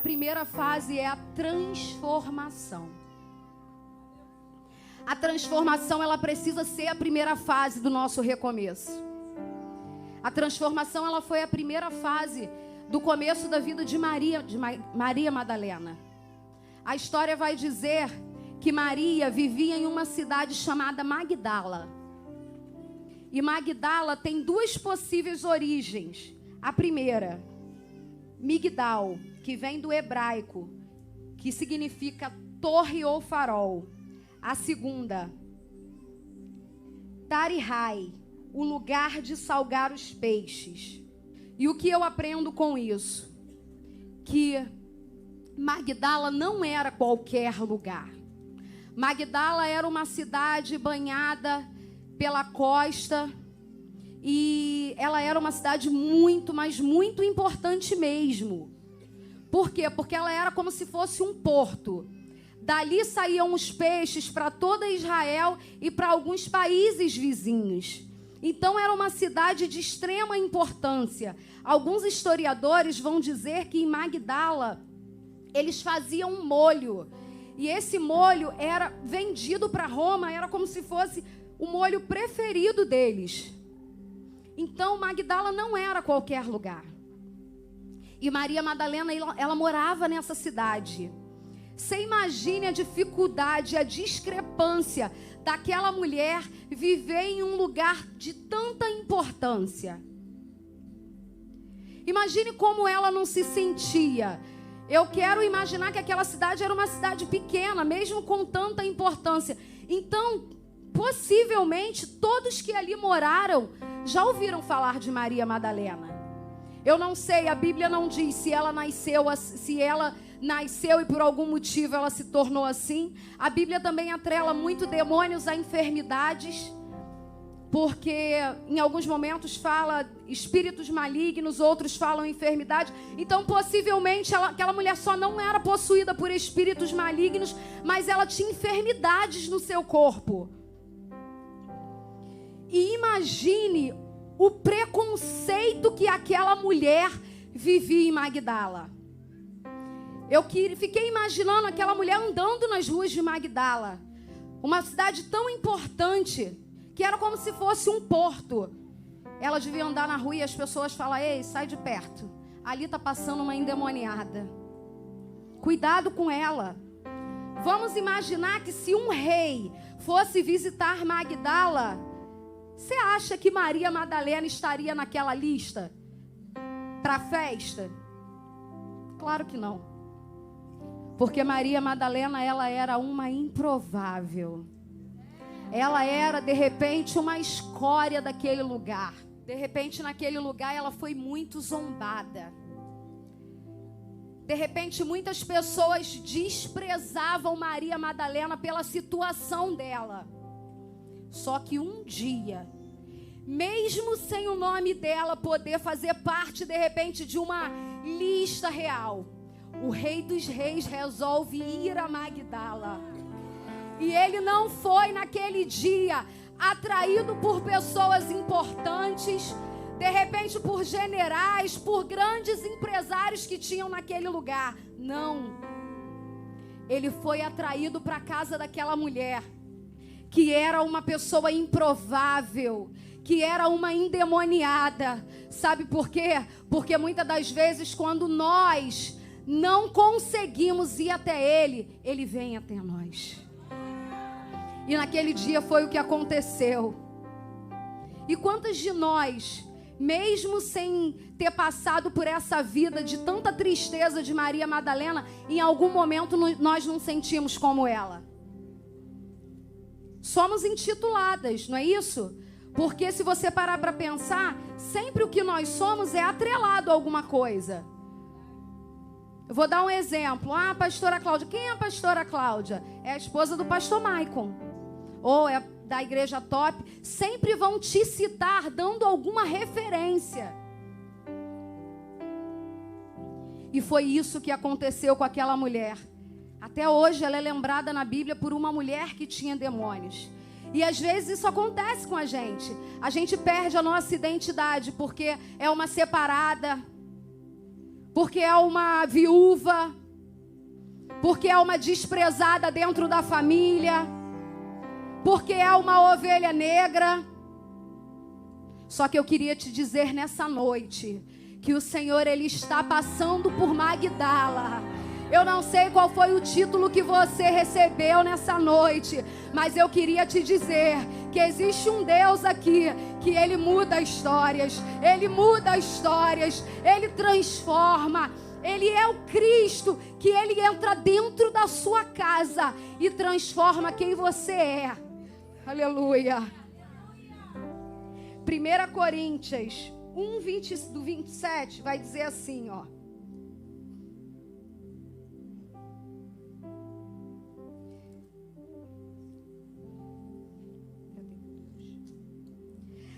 primeira fase é a transformação. A transformação, ela precisa ser a primeira fase do nosso recomeço. A transformação, ela foi a primeira fase do começo da vida de Maria Madalena. A história vai dizer que Maria vivia em uma cidade chamada Magdala. E Magdala tem duas possíveis origens. A primeira, Migdal, que vem do hebraico, que significa torre ou farol. A segunda, Tarihai, o lugar de salgar os peixes. E o que eu aprendo com isso? Que Magdala não era qualquer lugar. Magdala era uma cidade banhada pela costa. E ela era uma cidade muito, mas muito importante mesmo. Por quê? Porque ela era como se fosse um porto. Dali saíam os peixes para toda Israel e para alguns países vizinhos. Então era uma cidade de extrema importância. Alguns historiadores vão dizer que em Magdala eles faziam um molho. E esse molho era vendido para Roma, era como se fosse o molho preferido deles. Então Magdala não era qualquer lugar. E Maria Madalena, ela morava nessa cidade. Você imagine a dificuldade, a discrepância daquela mulher viver em um lugar de tanta importância. Imagine como ela não se sentia. Eu quero imaginar que aquela cidade era uma cidade pequena, mesmo com tanta importância. Então, possivelmente, todos que ali moraram já ouviram falar de Maria Madalena. Eu não sei, a Bíblia não diz se ela nasceu e por algum motivo ela se tornou assim. A Bíblia também atrela muito demônios a enfermidades, porque em alguns momentos fala espíritos malignos, outros falam enfermidade. Então possivelmente aquela mulher só não era possuída por espíritos malignos, mas ela tinha enfermidades no seu corpo. E imagine o preconceito que aquela mulher vivia em Magdala. Eu fiquei imaginando aquela mulher andando nas ruas de Magdala. Uma cidade tão importante, que era como se fosse um porto. Ela devia andar na rua e as pessoas falam: ei, sai de perto. Ali está passando uma endemoniada. Cuidado com ela. Vamos imaginar que se um rei fosse visitar Magdala, você acha que Maria Madalena estaria naquela lista para a festa? Claro que não. Porque Maria Madalena, ela era uma improvável. Ela era, de repente, uma escória daquele lugar. De repente, naquele lugar, ela foi muito zombada. De repente, muitas pessoas desprezavam Maria Madalena pela situação dela. Só que um dia, mesmo sem o nome dela poder fazer parte, de repente, de uma lista real, o Rei dos Reis resolve ir a Magdala. E ele não foi naquele dia atraído por pessoas importantes, de repente por generais, por grandes empresários que tinham naquele lugar. Não. Ele foi atraído para a casa daquela mulher, que era uma pessoa improvável, que era uma endemoniada. Sabe por quê? Porque muitas das vezes, quando nós não conseguimos ir até ele, ele vem até nós. E naquele dia foi o que aconteceu. E quantas de nós, mesmo sem ter passado por essa vida de tanta tristeza de Maria Madalena, em algum momento nós não sentimos como ela? Somos intituladas, não é isso? Porque se você parar para pensar, sempre o que nós somos é atrelado a alguma coisa. Eu vou dar um exemplo. Ah, a pastora Cláudia. Quem é a pastora Cláudia? É a esposa do pastor Maicon. Ou é da igreja top. Sempre vão te citar dando alguma referência. E foi isso que aconteceu com aquela mulher. Até hoje ela é lembrada na Bíblia por uma mulher que tinha demônios. E às vezes isso acontece com a gente. A gente perde a nossa identidade porque é uma separada, porque é uma viúva, porque é uma desprezada dentro da família, porque é uma ovelha negra. Só que eu queria te dizer nessa noite que o Senhor, Ele está passando por Magdala. Eu não sei qual foi o título que você recebeu nessa noite, mas eu queria te dizer que existe um Deus aqui, que Ele muda histórias, Ele muda histórias, Ele transforma. Ele é o Cristo, que Ele entra dentro da sua casa e transforma quem você é. Aleluia. 1 Coríntios 1, 27 vai dizer assim, ó.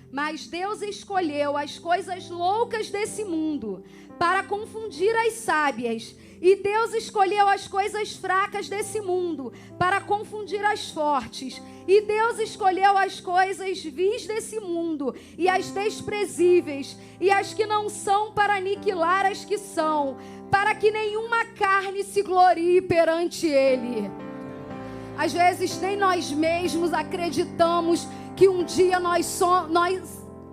Mas Deus escolheu as coisas loucas desse mundo para confundir as sábias. E Deus escolheu as coisas fracas desse mundo para confundir as fortes. E Deus escolheu as coisas vis desse mundo e as desprezíveis e as que não são para aniquilar as que são, para que nenhuma carne se glorie perante Ele. Às vezes nem nós mesmos acreditamos que um dia nós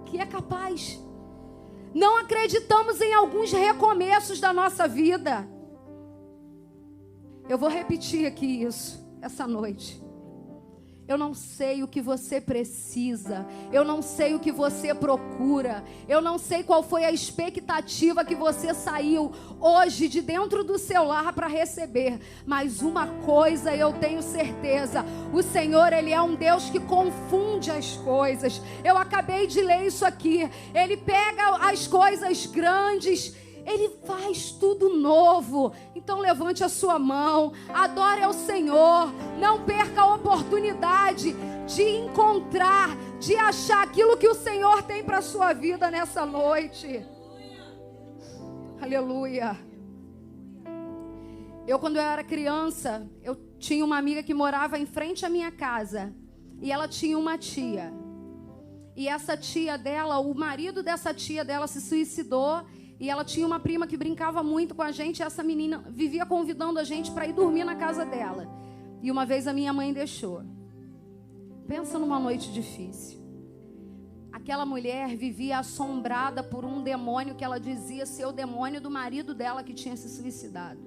que é capaz. Não acreditamos em alguns recomeços da nossa vida. Eu vou repetir aqui isso, essa noite. Eu não sei o que você precisa, eu não sei o que você procura, eu não sei qual foi a expectativa que você saiu hoje de dentro do seu lar para receber, mas uma coisa eu tenho certeza: o Senhor, Ele é um Deus que confunde as coisas. Eu acabei de ler isso aqui. Ele pega as coisas grandes, Ele faz tudo novo. Então levante a sua mão, adore ao Senhor, não perca a oportunidade de encontrar, de achar aquilo que o Senhor tem para a sua vida nessa noite. Aleluia. Quando eu era criança, eu tinha uma amiga que morava em frente à minha casa, e ela tinha uma tia. E essa tia dela, o marido dessa tia dela se suicidou. E ela tinha uma prima que brincava muito com a gente. E essa menina vivia convidando a gente para ir dormir na casa dela. E uma vez a minha mãe deixou. Pensa numa noite difícil. Aquela mulher vivia assombrada por um demônio que ela dizia ser o demônio do marido dela que tinha se suicidado.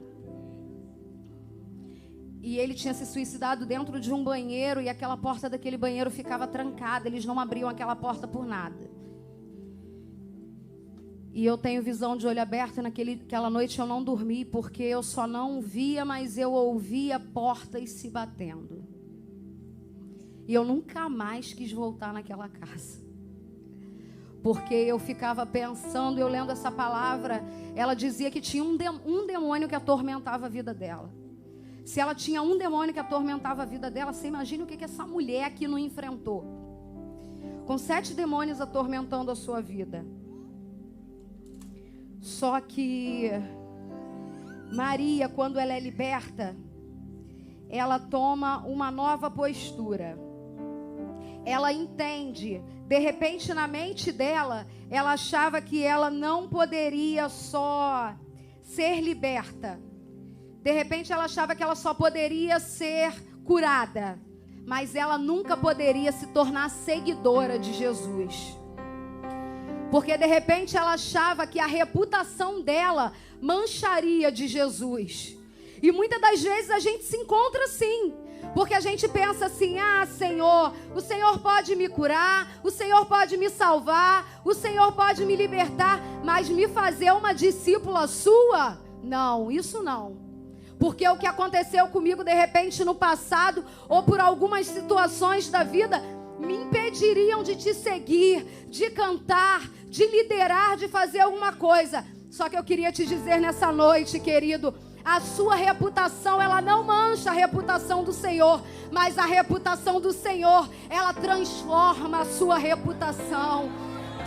E ele tinha se suicidado dentro de um banheiro. E aquela porta daquele banheiro ficava trancada. Eles não abriam aquela porta por nada. E eu tenho visão de olho aberto. Naquela noite eu não dormi, porque eu só não via, mas eu ouvia portas se batendo. E eu nunca mais quis voltar naquela casa. Porque eu ficava pensando, eu lendo essa palavra, ela dizia que tinha um demônio que atormentava a vida dela. Se ela tinha um demônio que atormentava a vida dela, você imagina o que essa mulher aqui não enfrentou. Com 7 demônios atormentando a sua vida. Só que Maria, quando ela é liberta, ela toma uma nova postura. Ela entende. De repente, na mente dela, ela achava que ela não poderia só ser liberta. De repente, ela achava que ela só poderia ser curada. Mas ela nunca poderia se tornar seguidora de Jesus. Porque de repente ela achava que a reputação dela mancharia de Jesus. E muitas das vezes a gente se encontra assim. Porque a gente pensa assim: ah, Senhor, o Senhor pode me curar, o Senhor pode me salvar, o Senhor pode me libertar, mas me fazer uma discípula sua? Não, isso não. Porque o que aconteceu comigo de repente no passado, ou por algumas situações da vida, me impediriam de te seguir, de cantar, de liderar, de fazer alguma coisa. Só que eu queria te dizer nessa noite, querido, a sua reputação, ela não mancha a reputação do Senhor, mas a reputação do Senhor, ela transforma a sua reputação.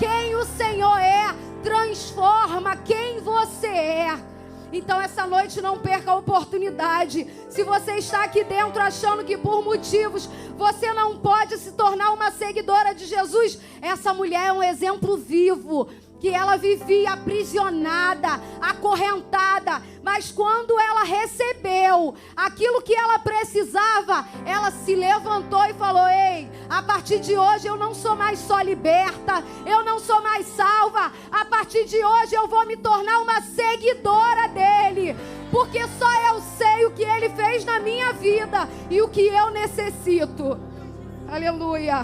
Quem o Senhor é, transforma quem você é. Então essa noite não perca a oportunidade. Se você está aqui dentro achando que por motivos você não pode se tornar uma seguidora de Jesus, essa mulher é um exemplo vivo que ela vivia aprisionada, acorrentada, mas quando ela recebeu aquilo que ela precisava, ela se levantou e falou: ei, a partir de hoje eu não sou mais só liberta, eu não sou mais salva, a partir de hoje eu vou me tornar uma seguidora dele, porque só eu sei o que ele fez na minha vida e o que eu necessito. Aleluia.